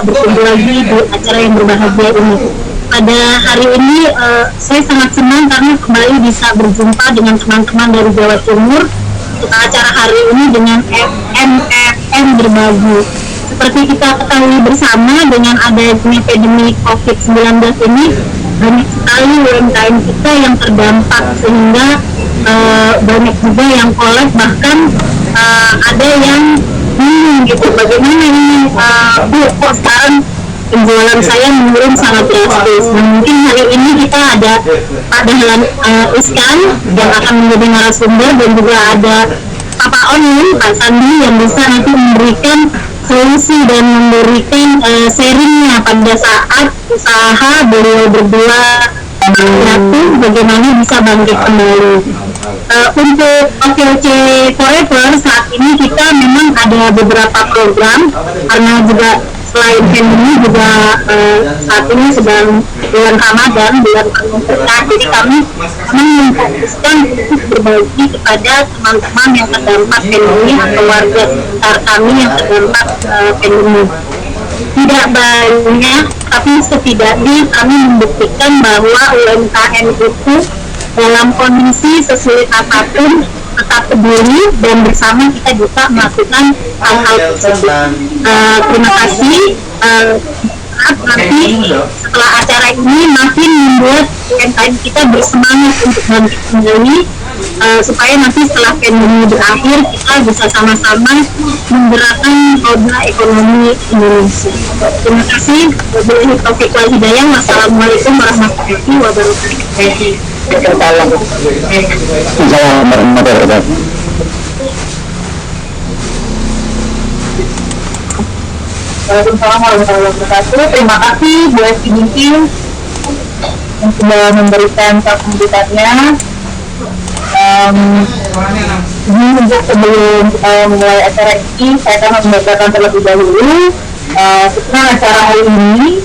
bisa berkumpul lagi di acara yang berbahagia ini. Pada hari ini saya sangat senang karena kembali bisa berjumpa dengan teman-teman dari Jawa Timur untuk acara hari ini dengan MFM Berbagi. Seperti kita ketahui bersama, dengan adanya pandemi COVID-19 ini, banyak sekali UMKM kita yang terdampak, sehingga banyak juga yang kolek, bahkan ada yang bingung gitu, bagaimana ini Bu, kok sekarang penjualan saya menurun sangat drastis. Nah, mungkin hari ini kita ada Pak Dahlan Iskan yang akan menjadi narasumber, dan juga ada Pak Onin, Pak Sandi, yang bisa nanti memberikan solusi dan memberikan sharingnya pada saat usaha beliau berdua kreatif bagaimana bisa bangkit kembali. Untuk OKOC Forever saat ini kita memang ada beberapa program, karena juga selain pandemi juga saat ini sedang bulan Ramadan, bulan penuh berkah, jadi kami memfokuskan untuk berbagi kepada teman-teman yang terdampak pandemi atau warga sekitar kami yang terdampak pandemi. Tidak banyak, tapi setidaknya kami membuktikan bahwa UMKM itu dalam kondisi sesulit apapun tetap peduli, dan bersama kita bisa melakukan hal-hal tersebut. Terima kasih. Nanti setelah acara ini makin membuat UMKM kita bersemangat untuk bangkit kembali, supaya nanti setelah pandemi berakhir kita bisa sama-sama menggerakkan roda ekonomi Indonesia. Terima kasih. Wabillahi taufiq wal hidayah. Wassalamualaikum warahmatullahi wabarakatuh. Assalamualaikum warahmatullahi wabarakatuh. Waalaikumsalam warahmatullahi wabarakatuh. Terima kasih Bu Esti Ginting yang sudah memberikan sambutannya. Untuk sebelum memulai acara ini, saya akan membacakan terlebih dahulu tentang acara hari ini.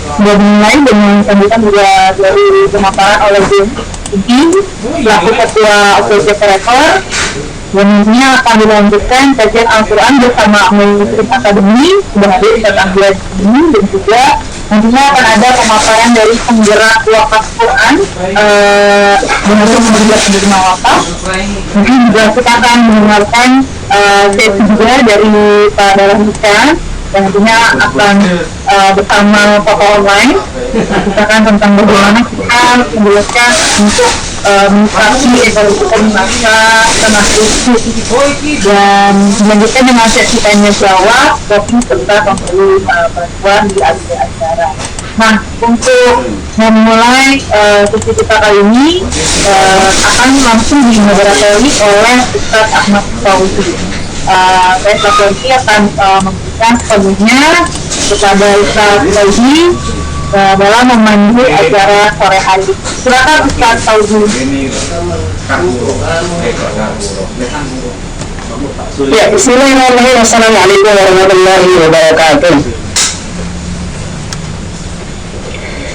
Sudah dimulai dengan sambutan juga dari pemaparan oleh Bu Ginting selaku Ketua OKOC Forever. Dan nantinya akan dilanjutkan kajian Al-Quran bersama Muslim Academy sudah hadir di tanggal ini, dan juga nantinya akan ada pemaparan dari penggerak wakaf Quran dengan penggerak penerima wakaf. Nanti juga kita akan mendengarkan sesi juga dari Pak Dahlan Iskan, dan nantinya akan bersama tokoh online menceritakan tentang bagaimana kita menjelaskan untuk mengatasi ekonomi bangsa tengah krisis, dan dilanjutkan dengan sesi tanya jawab, voting serta memberi bantuan di akhir acara. Nah, untuk memulai sesi kita kali ini akan langsung dimoderatori oleh Ustadz Ahmad Fauzi. Saya selaku akan memberikan sepenuhnya kepada Ustadz Fauzi dalam memandu acara sore hari. Silakan Ustadz Fauzi. Ya, bismillahirrahmanirrahim. Assalamualaikum warahmatullahi wabarakatuh.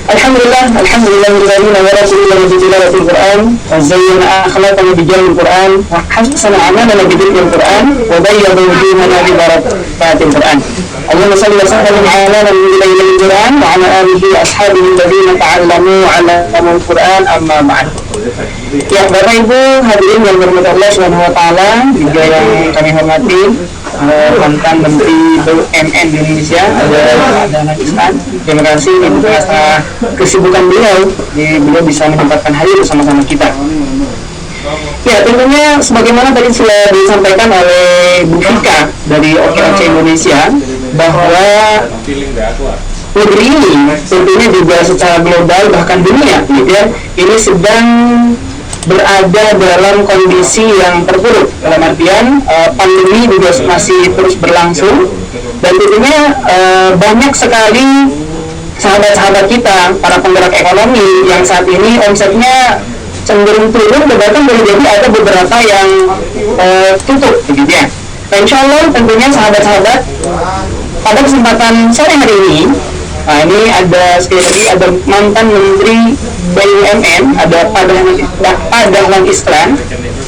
Alhamdulillah alladzi nawwara qulubana bi tilawatil Qur'an wa zayyana akhlaqana bi jamil Qur'an wa hassana amalana bi dhikril Qur'an wa bayyana wujuhana bi barakatil Qur'an. Allahumma shalli wa sallim ala nabiyyil Qur'an wa ala alihi wa ashabihi alladziina ta'allamu 'allamul Qur'an, amma ba'd. Ya, Bapak Ibu hadirin yang berhormat Allah Subhanahu wa taala, juga yang kami hormati mantan Menteri BUMN di Indonesia, ada Pak Dahlan Iskan. Terima kasih di tengah kesibukan beliau bisa menyempatkan hari bersama-sama kita. Ya, tentunya sebagaimana tadi sudah disampaikan oleh Bu Fika dari OKOC Indonesia, bahwa negeri ini tentunya juga secara global bahkan dunia gitu ya, ini sedang berada dalam kondisi yang terpuruk, dalam artian pandemi juga masih terus berlangsung, dan tentunya banyak sekali sahabat-sahabat kita, para penggerak ekonomi yang saat ini omsetnya cenderung turun, bahkan boleh jadi ada beberapa yang tutup begitu ya. Nah, insya Allah tentunya sahabat-sahabat, pada kesempatan sore hari ini, nah ini ada sekali lagi ada mantan Menteri BUMN, ada Pak Dahlan Iskan,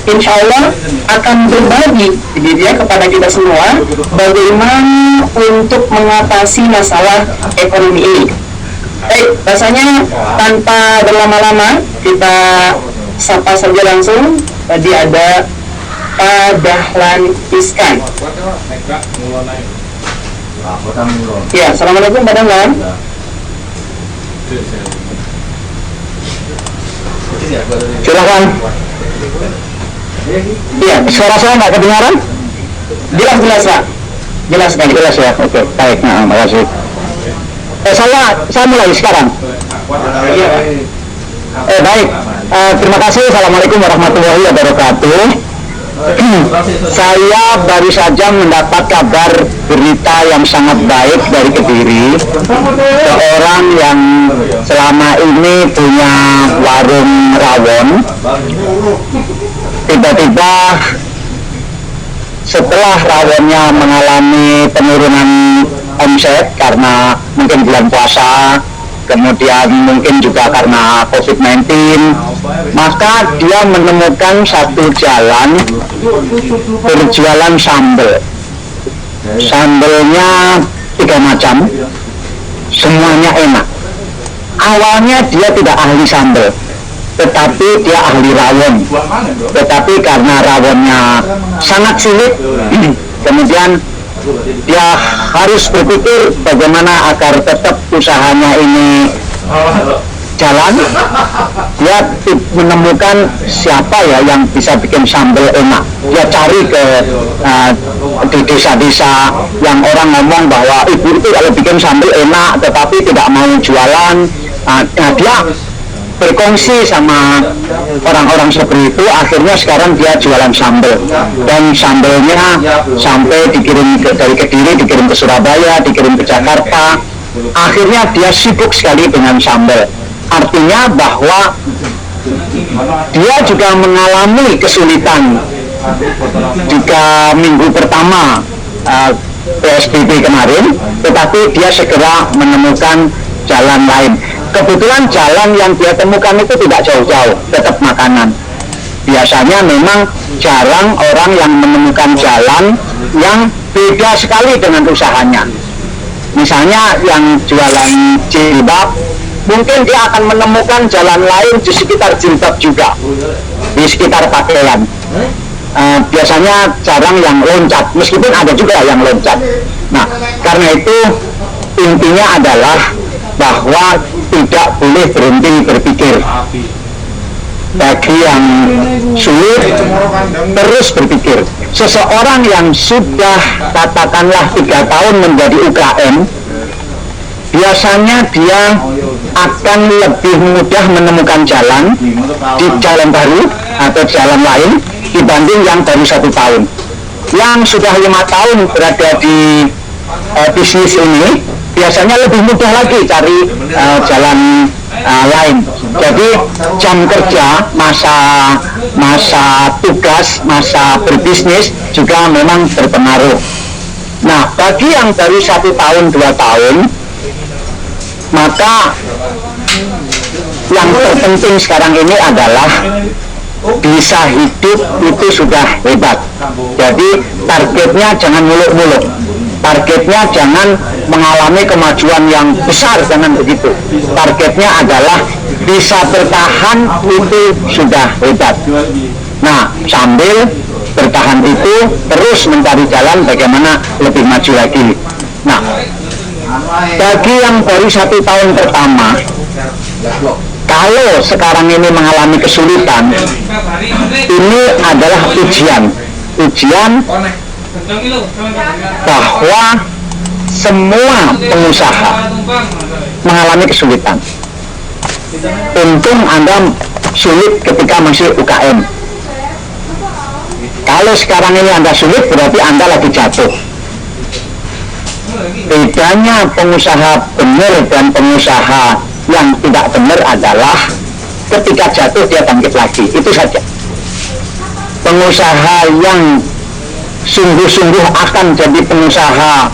insya Allah akan berbagi dia kepada kita semua bagaimana untuk mengatasi masalah ekonomi ini. Baik, rasanya tanpa berlama-lama kita sapa saja langsung. Tadi ada Pak Dahlan Iskan. Ya, assalamualaikum Pak Dahlan. Silakan. Iya, suara saya nggak kedengaran? Jelas Pak. Jelas sekali. Jelas ya. Oke, baik. Nah, terima kasih. Saya mulai sekarang. Baik. Terima kasih. Assalamualaikum warahmatullahi wabarakatuh. Saya baru saja mendapat kabar berita yang sangat baik dari Kediri. Seorang yang selama ini punya warung rawon, tiba-tiba setelah rawonnya mengalami penurunan omset karena mungkin bulan puasa, kemudian mungkin juga karena COVID-19, maka dia menemukan satu jalan berjualan sambal. Sambalnya 3 macam, semuanya enak. Awalnya dia tidak ahli sambal, tetapi dia ahli rawon. Tetapi karena rawonnya sangat sulit, kemudian dia harus berpikir bagaimana agar tetap usahanya ini jalan. Dia menemukan siapa ya yang bisa bikin sambal enak. Dia cari ke di desa-desa yang orang ngomong bahwa ibu itu kalau bikin sambal enak tetapi tidak mau jualan. Dia berkongsi sama orang-orang seperti itu. Akhirnya sekarang dia jualan sambal, dan sambalnya sampai dikirim dari Kediri, dikirim ke Surabaya, dikirim ke Jakarta. Akhirnya dia sibuk sekali dengan sambal. Artinya bahwa dia juga mengalami kesulitan 3 minggu pertama PSBB kemarin, tetapi dia segera menemukan jalan lain. Kebetulan jalan yang dia temukan itu tidak jauh-jauh, tetap makanan. Biasanya memang jarang orang yang menemukan jalan yang beda sekali dengan usahanya. Misalnya yang jualan jilbab, mungkin dia akan menemukan jalan lain di sekitar jilbab juga, di sekitar pakaian. Biasanya jarang yang loncat, meskipun ada juga yang loncat. Nah, karena itu intinya adalah bahwa tidak boleh berhenti berpikir. Bagi yang sulit, terus berpikir. Seseorang yang sudah katakanlah 3 tahun menjadi UKM, biasanya dia akan lebih mudah menemukan jalan di jalan baru atau jalan lain dibanding yang baru 1 tahun. Yang sudah 5 tahun berada di bisnis ini biasanya lebih mudah lagi cari jalan lain. Jadi jam kerja, masa tugas, masa berbisnis juga memang berpengaruh. Nah, bagi yang baru 1 tahun, 2 tahun, maka yang terpenting sekarang ini adalah bisa hidup itu sudah hebat. Jadi targetnya jangan muluk-muluk, targetnya jangan mengalami kemajuan yang besar, jangan begitu. Targetnya adalah bisa bertahan, itu sudah hebat. Nah, sambil bertahan itu terus mencari jalan bagaimana lebih maju lagi. Nah, bagi yang baru 1 tahun pertama, kalau sekarang ini mengalami kesulitan, ini adalah ujian bahwa semua pengusaha mengalami kesulitan. Untung Anda sulit ketika masih UKM. Kalau sekarang ini Anda sulit, berarti Anda lagi jatuh. Bedanya pengusaha benar dan pengusaha yang tidak benar adalah ketika jatuh dia bangkit lagi, itu saja. Pengusaha yang sungguh-sungguh akan jadi pengusaha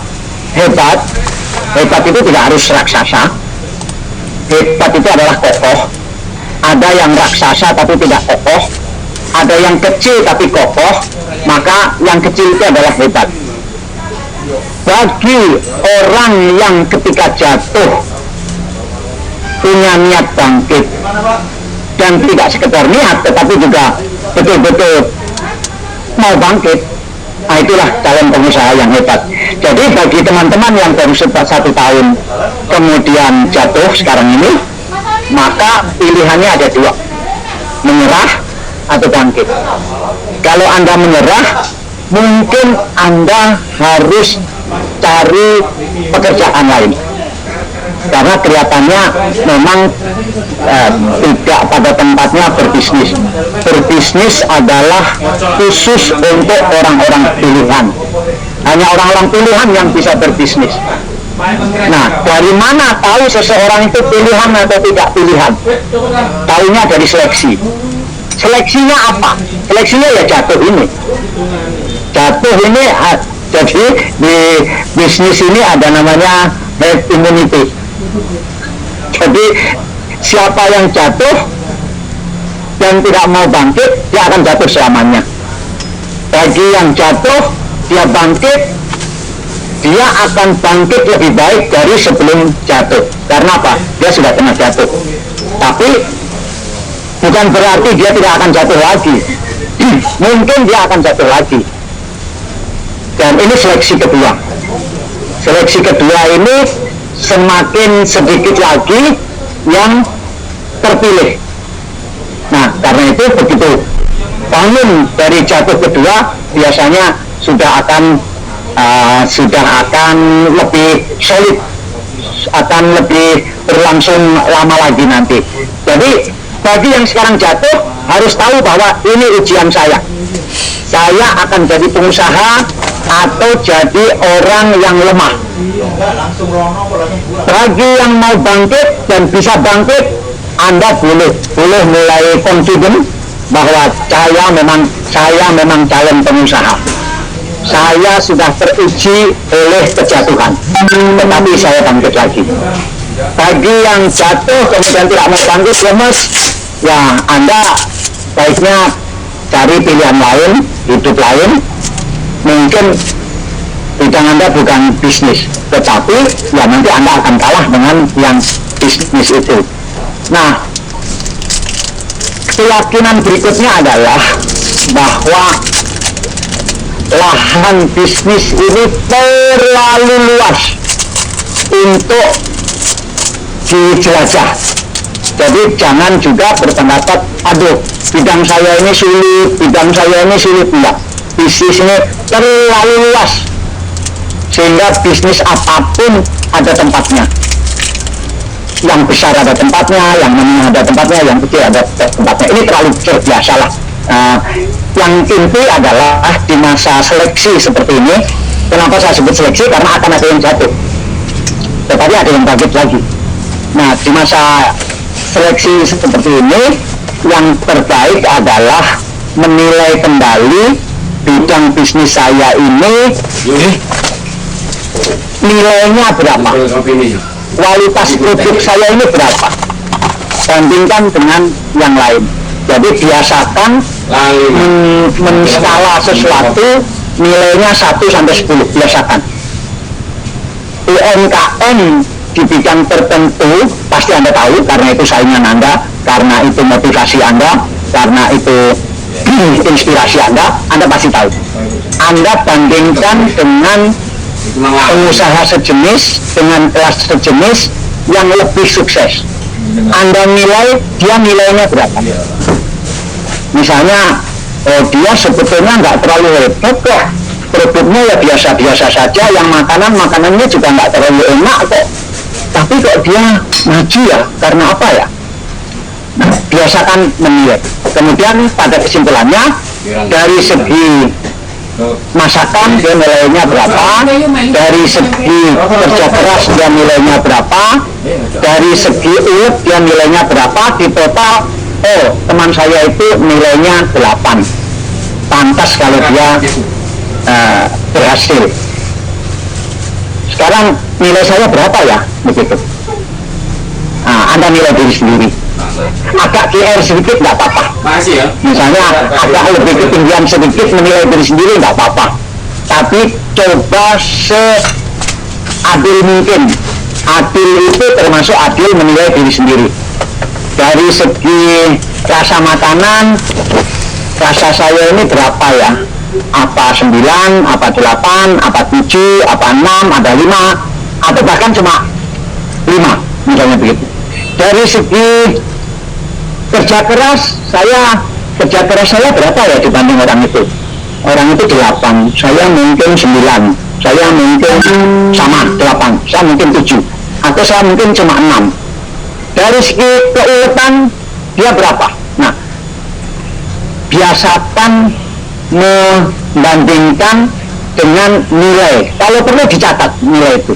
hebat itu tidak harus raksasa. Hebat itu adalah kokoh. Ada yang raksasa tapi tidak kokoh, ada yang kecil tapi kokoh, maka yang kecil itu adalah hebat. Bagi orang yang ketika jatuh punya niat bangkit dan tidak sekedar niat tetapi juga betul-betul mau bangkit, nah itulah calon pengusaha yang hebat. Jadi bagi teman-teman yang baru 1 tahun kemudian jatuh sekarang ini, maka pilihannya ada 2, menyerah atau bangkit. Kalau Anda menyerah, mungkin Anda harus cari pekerjaan lain, karena kelihatannya memang tidak pada tempatnya berbisnis. Berbisnis adalah khusus untuk orang-orang pilihan, hanya orang-orang pilihan yang bisa berbisnis. Nah, dari mana tahu seseorang itu pilihan atau tidak pilihan? Tahunya dari seleksi. Seleksinya apa? Seleksinya ya jatuh ini. Jatuh ini, jadi di bisnis ini ada namanya herd immunity. Jadi siapa yang jatuh dan tidak mau bangkit, dia akan jatuh selamanya. Bagi yang jatuh, dia bangkit, dia akan bangkit lebih baik dari sebelum jatuh. Karena apa? Dia sudah pernah jatuh. Tapi bukan berarti dia tidak akan jatuh lagi. Mungkin dia akan jatuh lagi. Dan ini seleksi kedua. Seleksi kedua ini semakin sedikit lagi yang terpilih. Nah, karena itu begitu bangun dari jatuh kedua, biasanya sudah akan lebih solid, akan lebih berlangsung lama lagi nanti. Jadi bagi yang sekarang jatuh harus tahu bahwa ini ujian saya. Saya akan jadi pengusaha atau jadi orang yang lemah. Bagi yang mau bangkit dan bisa bangkit, Anda boleh mulai confident bahwa saya memang calon pengusaha. Saya sudah teruji oleh kejatuhan, tetapi saya bangkit lagi. Bagi yang jatuh kemudian tidak mau bangkit, lemes, ya Anda baiknya cari pilihan lain, hidup lain. Mungkin bidang Anda bukan bisnis, tetapi ya nanti Anda akan kalah dengan yang bisnis itu. Nah, keyakinan berikutnya adalah bahwa lahan bisnis ini terlalu luas untuk dijelajah. Jadi jangan juga berpendapat, aduh bidang saya ini sulit, enggak. Bisnis ini terlalu luas sehingga bisnis apapun ada tempatnya. Yang besar ada tempatnya, yang menengah ada tempatnya, yang kecil ada tempatnya. Ini terlalu terbiasa lah. Yang inti adalah di masa seleksi seperti ini, kenapa saya sebut seleksi? Karena akan ada yang jatuh, tetapi ada yang bangkit lagi. Nah, di masa seleksi seperti ini, yang terbaik adalah menilai kembali bidang bisnis saya ini nilainya berapa, kualitas produk saya ini berapa, bandingkan dengan yang lain. Jadi biasakan menskala sesuatu nilainya 1-10, biasakan. UMKM di bidang tertentu pasti Anda tahu, karena itu saingan Anda, karena itu motivasi Anda, karena itu inspirasi Anda pasti tahu. Anda bandingkan dengan pengusaha sejenis, dengan kelas sejenis yang lebih sukses. Anda nilai, dia nilainya berapa? Misalnya, dia sebetulnya nggak terlalu hebat kok, produknya ya biasa-biasa saja, yang makanannya juga nggak terlalu enak kok, tapi kok dia maju ya, karena apa ya? Nah, biasakan menilai. Kemudian pada kesimpulannya, dari segi masakan dia nilainya berapa, dari segi kerja keras dia nilainya berapa, dari segi ulet dia nilainya berapa, di total teman saya itu nilainya 8, pantas kalau dia berhasil. Sekarang nilai saya berapa ya, begitu. Anda nilai diri sendiri. agak GR sedikit nggak apa-apa. Makasih ya. Misalnya agak lebih ketinggian sedikit menilai diri sendiri nggak apa-apa. Tapi coba seadil mungkin. Adil itu termasuk adil menilai diri sendiri. Dari segi rasa makanan, rasa saya ini berapa ya? Apa 9, apa 8, apa 7, apa 6, ada 5, atau bahkan cuma 5, misalnya begitu. Dari segi kerja keras saya berapa ya dibanding orang itu? Orang itu 8, saya mungkin 9, saya mungkin sama 8, saya mungkin 7, atau saya mungkin cuma 6. Dari segi keuletan dia berapa? Nah, biasakan membandingkan dengan nilai. Kalau perlu dicatat nilai itu.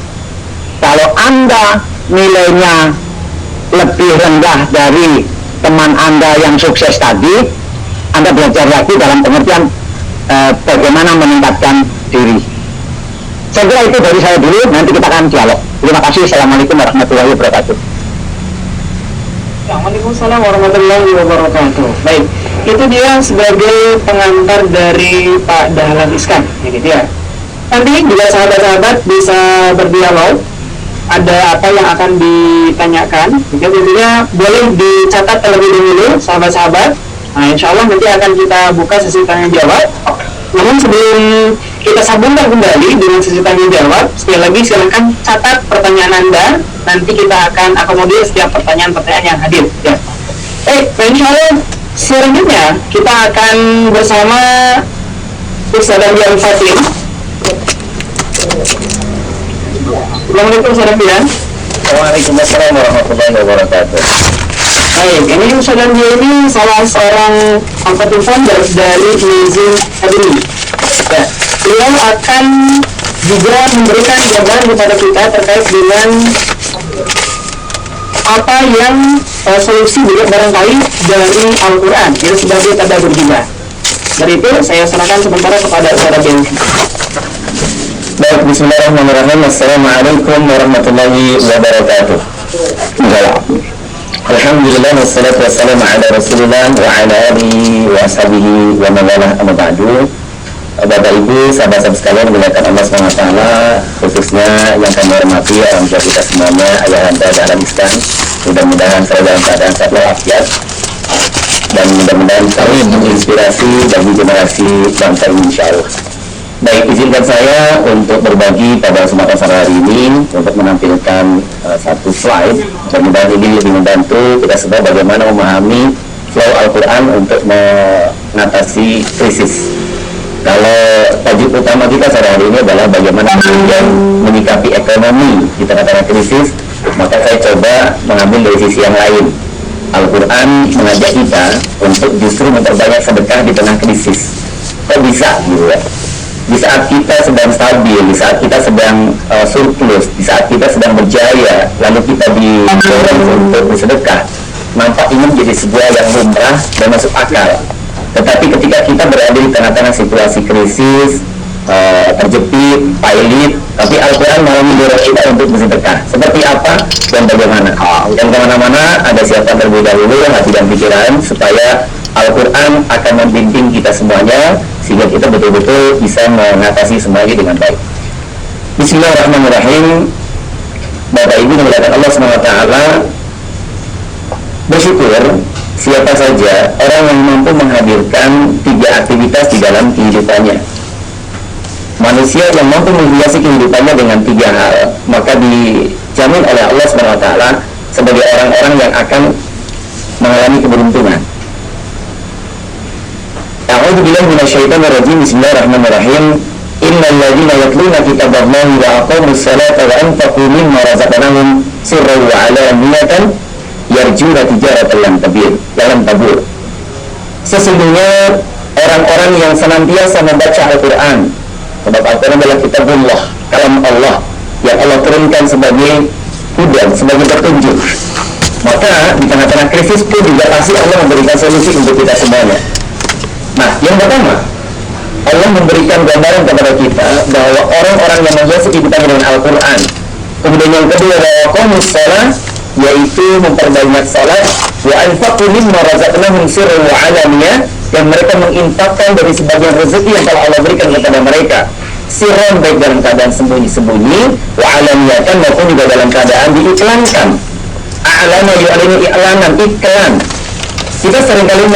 Kalau Anda nilainya lebih rendah dari teman Anda yang sukses tadi, Anda belajar lagi dalam pengertian bagaimana meningkatkan diri. Saya kira itu dari saya dulu, nanti kita akan dialog. Terima kasih. Assalamualaikum warahmatullahi wabarakatuh. Waalaikumsalam warahmatullahi wabarakatuh. Baik, itu dia sebagai pengantar dari Pak Dahlan Iskan, gitu ya. Nanti juga sahabat-sahabat bisa berdialog. Ada apa yang akan ditanyakan? Jadi tentunya boleh dicatat terlebih dahulu, sahabat-sahabat. Nah, insya Allah nanti akan kita buka sesi tanya jawab. Namun sebelum kita sambungkan kembali dengan sesi tanya jawab, sekali lagi silakan catat pertanyaan Anda. Nanti kita akan akomodir setiap pertanyaan-pertanyaan yang hadir. Ya. Insya Allah selanjutnya kita akan bersama Ustaz Dian Fatin. Assalamualaikum Ustaz Dian. Waalaikumsalam warahmatullahi wabarakatuh. Baik, ini Ustaz Dian ini salah seorang angkatan founder dari Amazing Academy. Ya, beliau akan juga memberikan jawaban kepada kita terkait dengan apa yang solusi barangkali dari Al-Quran itu sebagai tadabbur juga. Dari itu saya serahkan sementara kepada Ustaz Dian. Baik, bismillahirrahmanirrahim. Assalamualaikum warahmatullahi wabarakatuh. Alhamdulillah wassalatu wassalamu ala Rasulillah wa ala alihi wa ashabihi wa man walah, amma ba'du. Bapak Ibu, sahabat-sahabat sekalian, dimuliakan Allah SWT, khususnya yang kami hormati orang tua kita semuanya, Ayahanda Dahlan Iskan. Mudah-mudahan selalu dalam keadaan sehat walafiat, dan mudah-mudahan selalu menginspirasi bagi generasi bangsa ini, insyaallah. Baik, izinkan saya untuk berbagi pada kesempatan sore hari ini untuk menampilkan satu slide. Mudah-mudahan ini lebih membantu kita semua bagaimana memahami flow Al-Quran untuk mengatasi krisis. Kalau tajuk utama kita sore hari ini adalah bagaimana kemudian menyikapi ekonomi di tengah-tengah krisis, maka saya coba mengambil dari sisi yang lain. Al-Quran mengajak kita untuk justru memperbanyak sedekah di tengah krisis. Kok bisa gitu ya? Di saat kita sedang stabil, di saat kita sedang surplus, di saat kita sedang berjaya, lalu kita didorong untuk bersedekah, nampak ini menjadi sebuah yang lumrah dan masuk akal. Tetapi ketika kita berada di tengah-tengah situasi krisis, terjepit, pailit, tapi Al-Quran malah mendorong kita untuk bersedekah. Seperti apa dan bagaimana? Yang kemana-mana ada siapa terlebih dahulu, hati dan pikiran, supaya Al-Quran akan membimbing kita semuanya, sehingga kita betul-betul bisa mengatasi semuanya dengan baik. Bismillahirrahmanirrahim. Bapak Ibu dimuliakan Allah SWT, bersyukur siapa saja orang yang mampu menghadirkan 3 aktivitas di dalam kehidupannya. Manusia yang mampu menghiasi kehidupannya dengan 3 hal, maka dijamin oleh Allah SWT sebagai orang-orang yang akan mengalami keberuntungan. A'udzubillahi minasyaitonir rajim. Bismillahirrahmanirrahim. Innal ladzina yatluna kitaballahi wa aqamus salata wa anfaqu mimma razaqnahum sirran wa 'alaniyatan yarjuna tijaratan lan tabur. Sesungguhnya orang-orang yang senantiasa membaca Al-Quran, sebab Al-Quran adalah kitabullah, kalam Allah yang Allah turunkan sebagai hudan, sebagai petunjuk, maka di tengah-tengah krisis pun juga pasti Allah memberikan solusi untuk kita semuanya. Nah, yang pertama, Allah memberikan gambaran kepada kita bahwa orang-orang yang menghiasi kehidupannya dengan Al-Quran. Kemudian yang kedua adalah qamus shalah, yaitu memperbanyak salat, wa anfaqu mimma razaqnahum sirran wa alaniyah, dan mereka menginfakkan dari sebagian rezeki yang telah Allah berikan kepada mereka, sirran baik dalam keadaan sembunyi-sembunyi, wa alaniyatan maupun juga dalam keadaan diiklankan. A'lana yu'linu i'lanan, iklan. Kita seringkali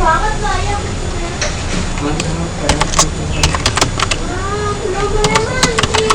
banget lah ya. Belum boleh mandi.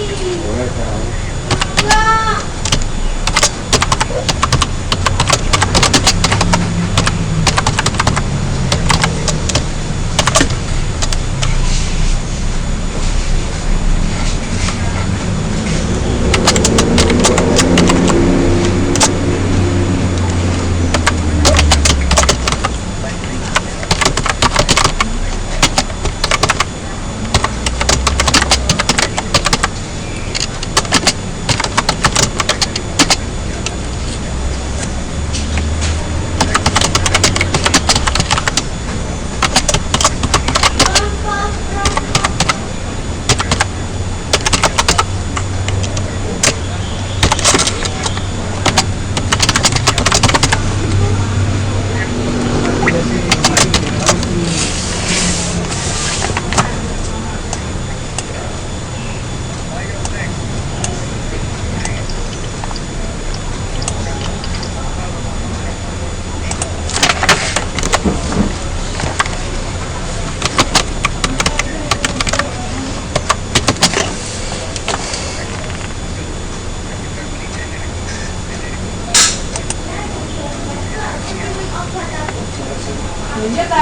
Enggak.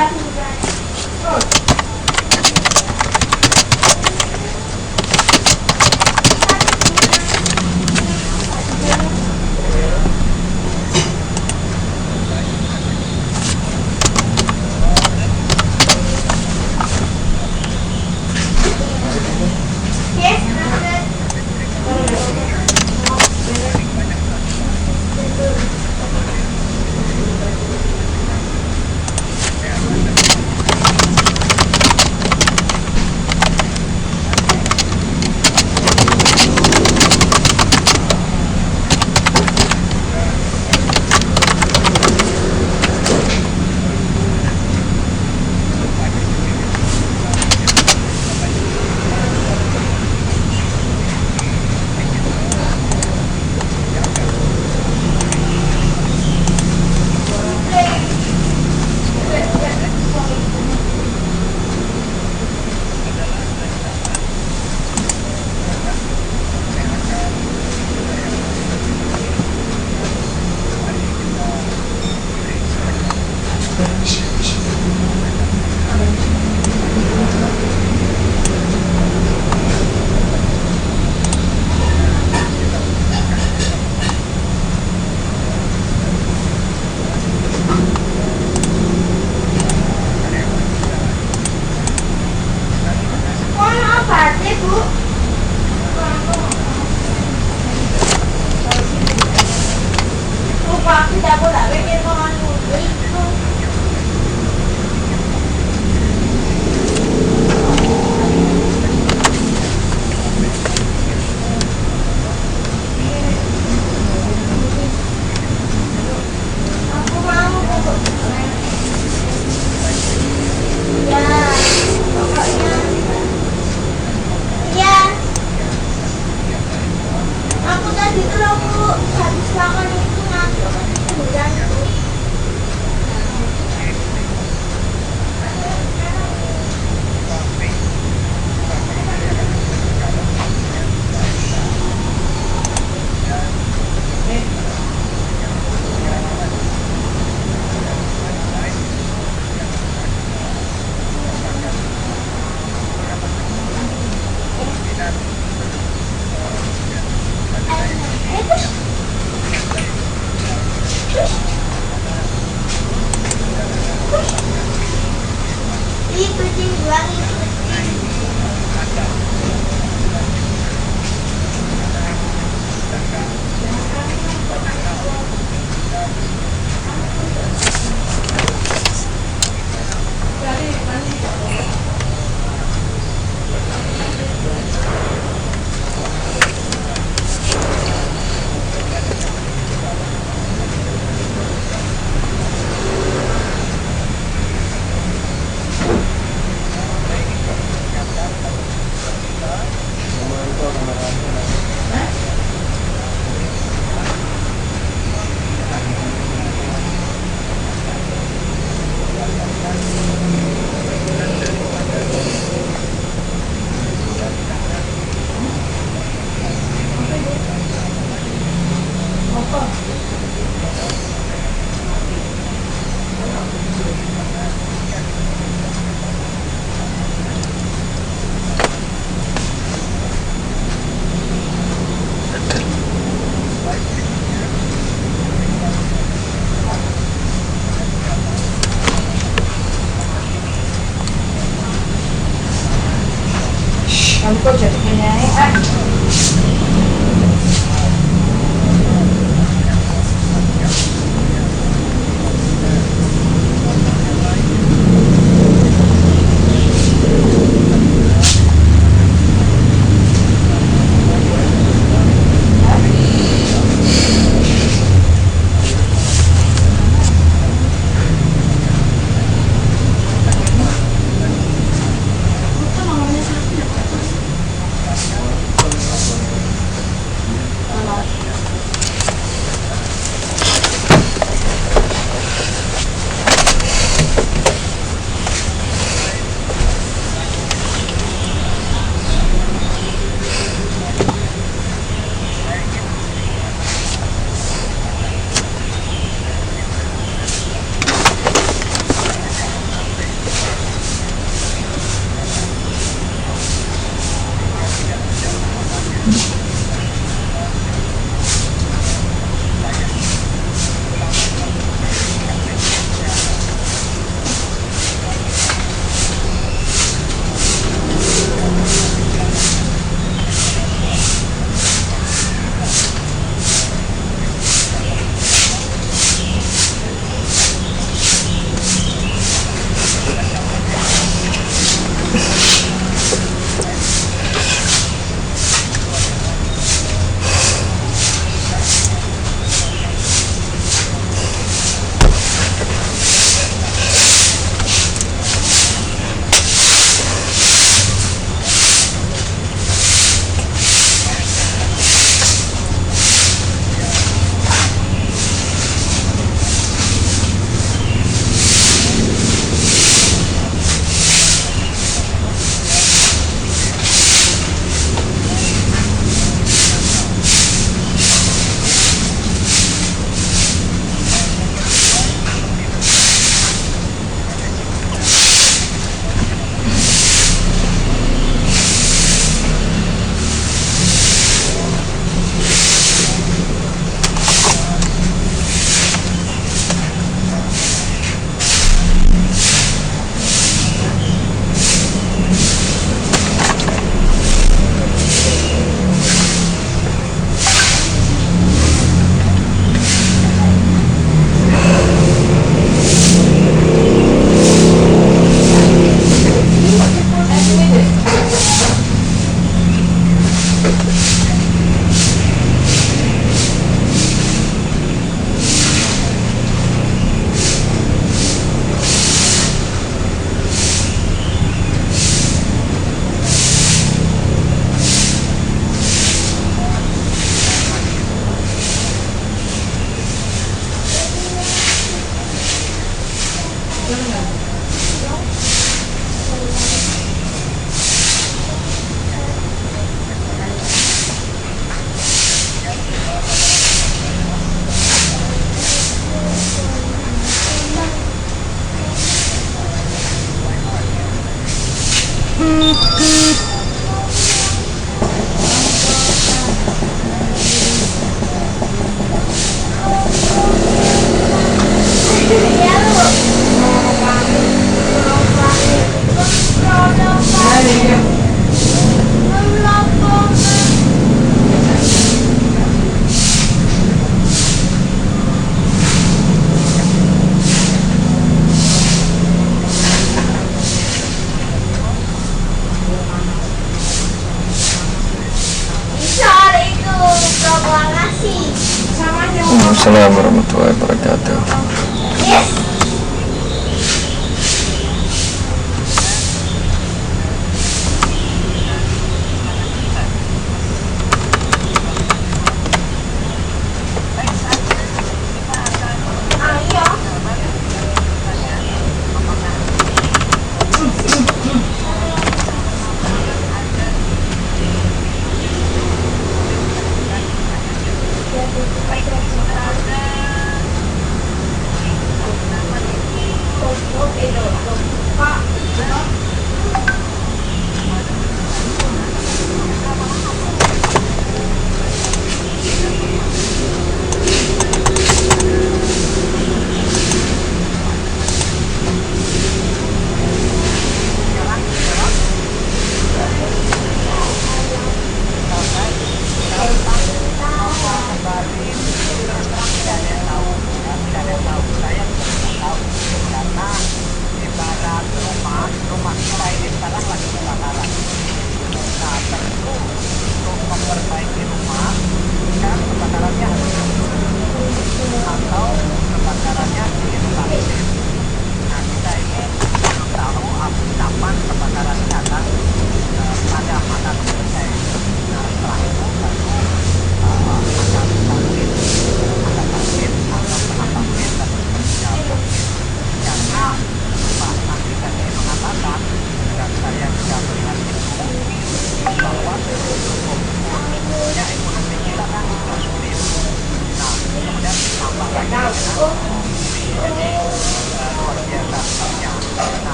Assalamualaikum warahmatullahi wabarakatuh.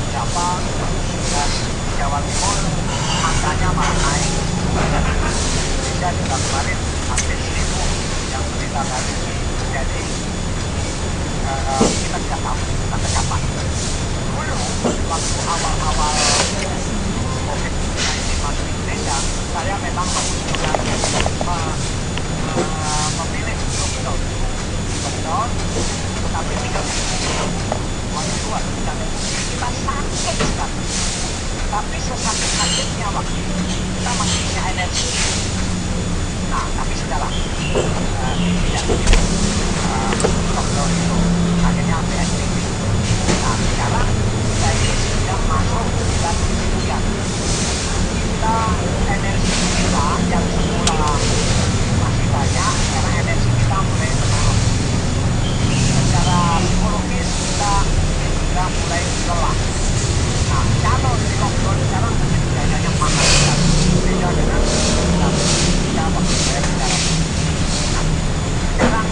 berapa dan Jawa Timur angkanya malah naik. Indonesia juga kemarin hampir 1.000 yang berita tadi. Jadi kita tidak tahu kita tercapai. Dulu waktu awal-awal COVID-19 masuk Indonesia, saya memang mengusulkan memilih lockdown, tetapi tidak waktu itu kita sakit sekali. Tapi sesakit-sakitnya waktu itu kita masih punya energi. Nah, tapi sudahlah, tidak lockdown itu akhirnya PSBB. Nah, sekarang kita ini sudah masuk bulan hujan. Kita energi kita yang semula masih banyak, karena energi kita mulai menurun. Secara psikologis kita sudah mulai lelah. Nah, kalau di lockdown sekarang mungkin biayanya mahal sekali. Beda dengan kita waktu saya bicara. Nah, sekarang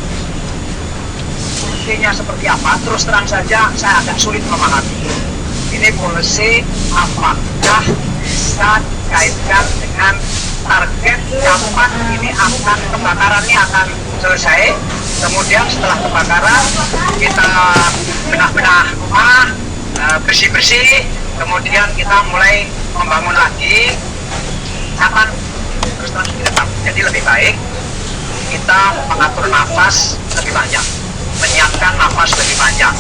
polisinya seperti apa? Terus terang saja saya agak sulit memahami. Ini polisi apakah bisa dikaitkan dengan target kapan ini akan kebakarannya akan selesai? Kemudian setelah kebakaran kita bedah-bedah rumah, bersih-bersih, kemudian kita mulai membangun lagi. Kapan? Terus terang tidak tahu. Jadi lebih baik kita mengatur nafas lebih banyak, menyiapkan nafas lebih panjang.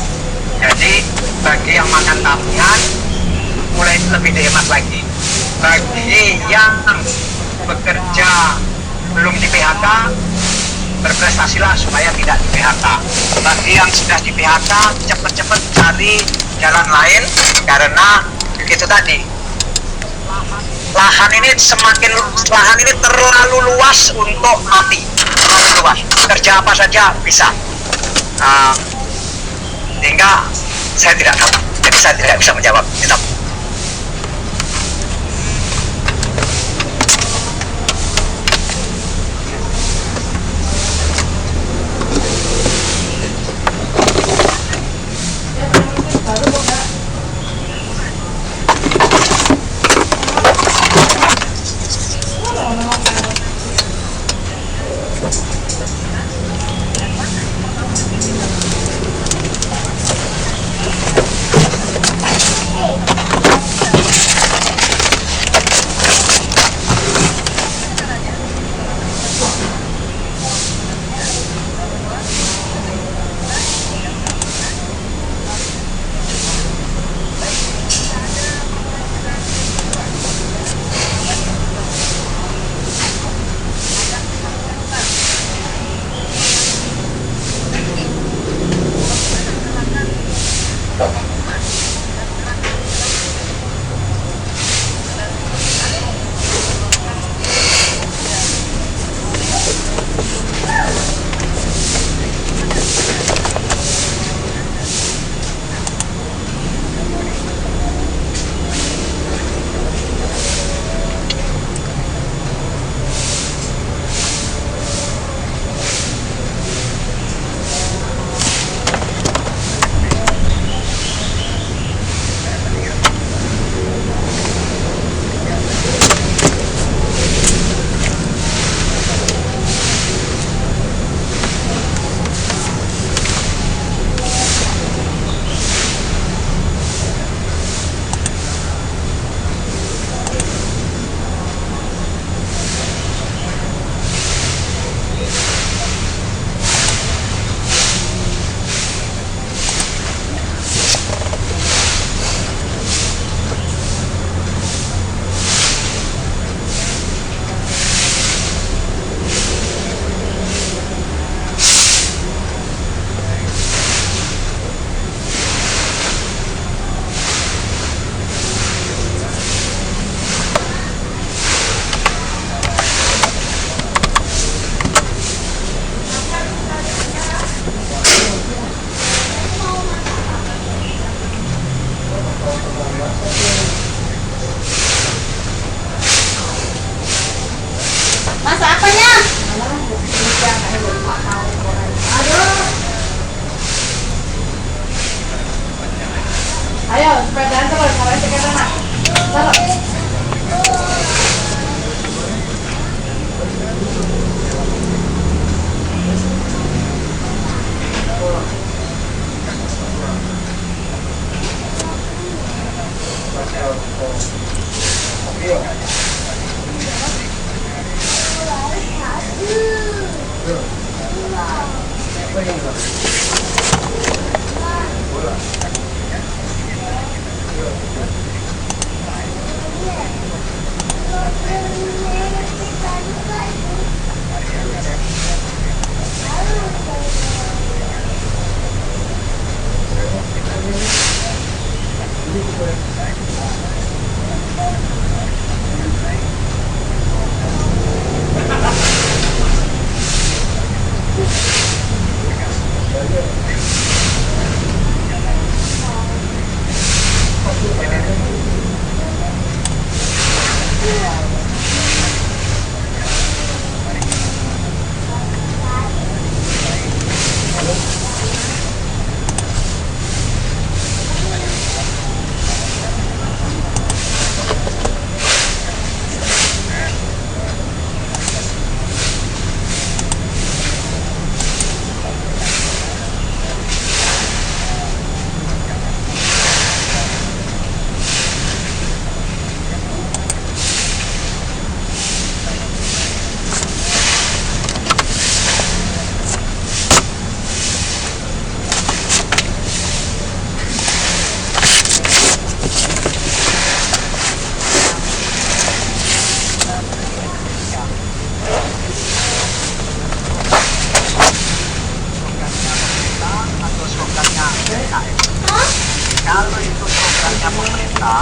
Jadi bagi yang makan tabungan mulai lebih dihemat lagi. Bagi yang bekerja belum di PHK, berprestasilah supaya tidak di PHK. Bagi yang sudah di PHK, cepat-cepat cari jalan lain, karena begitu tadi, lahan ini terlalu luas untuk mati, terlalu luas. Kerja apa saja bisa. Sehingga saya tidak tahu, jadi saya tidak bisa menjawab. Tidak. Kalau itu programnya pemerintah,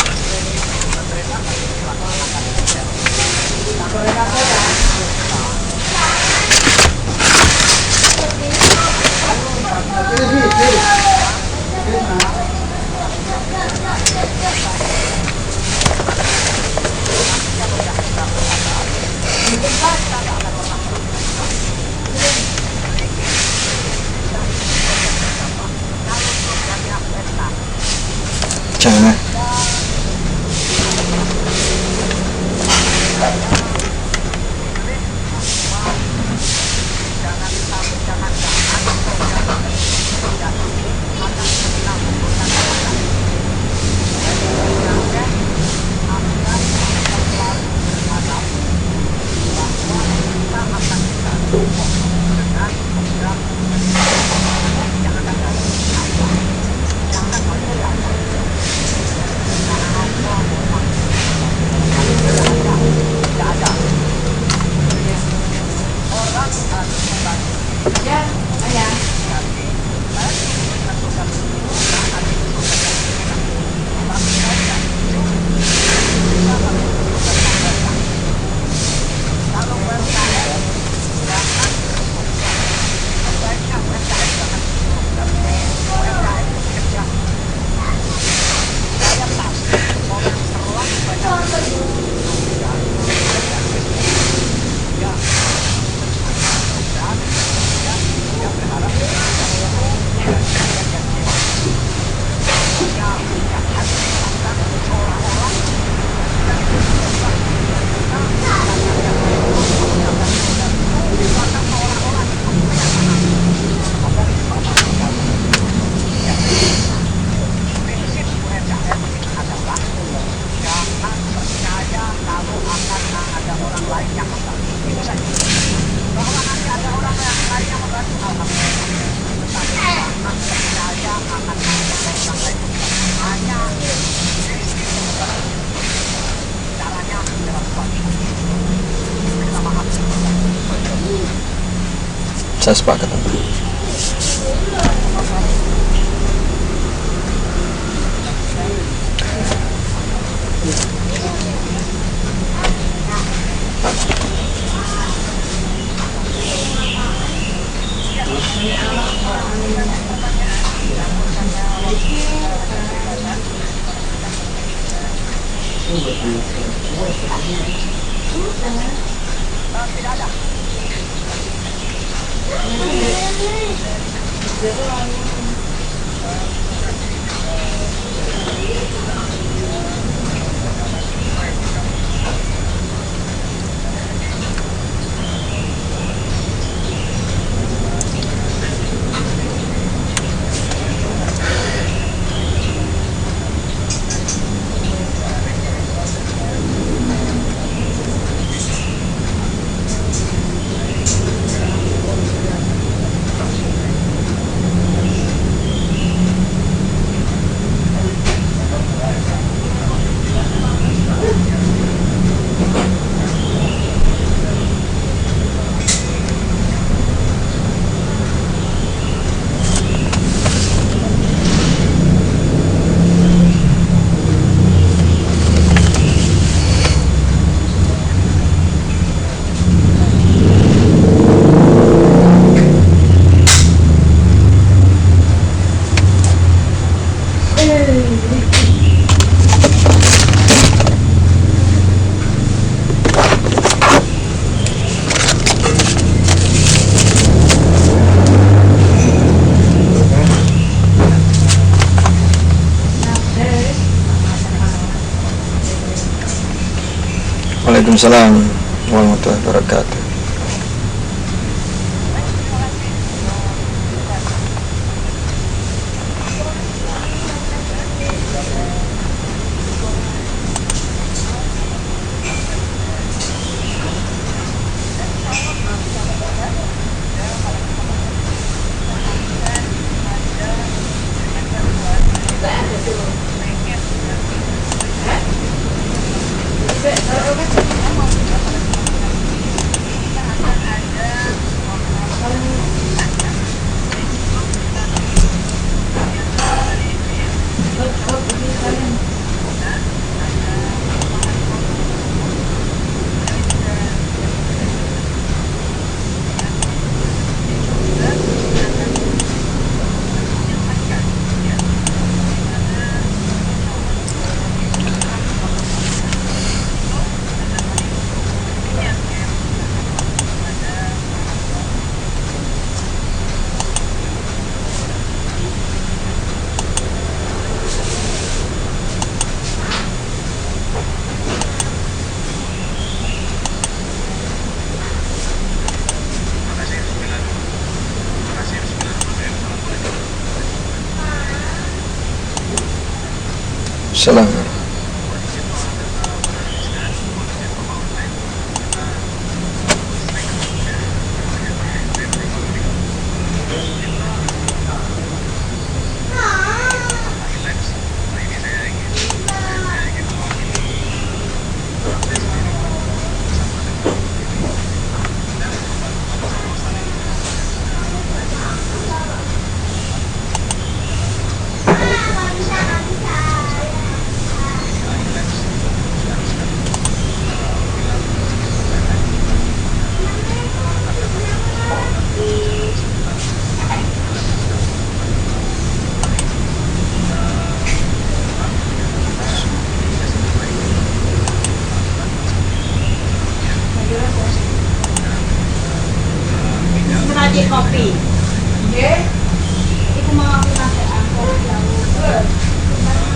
Jangan. Saya sepakat. Waalaikumsalam warahmatullahi wabarakatuh. Salam. Kopi. Nggih. Iku mau aku masak kopi.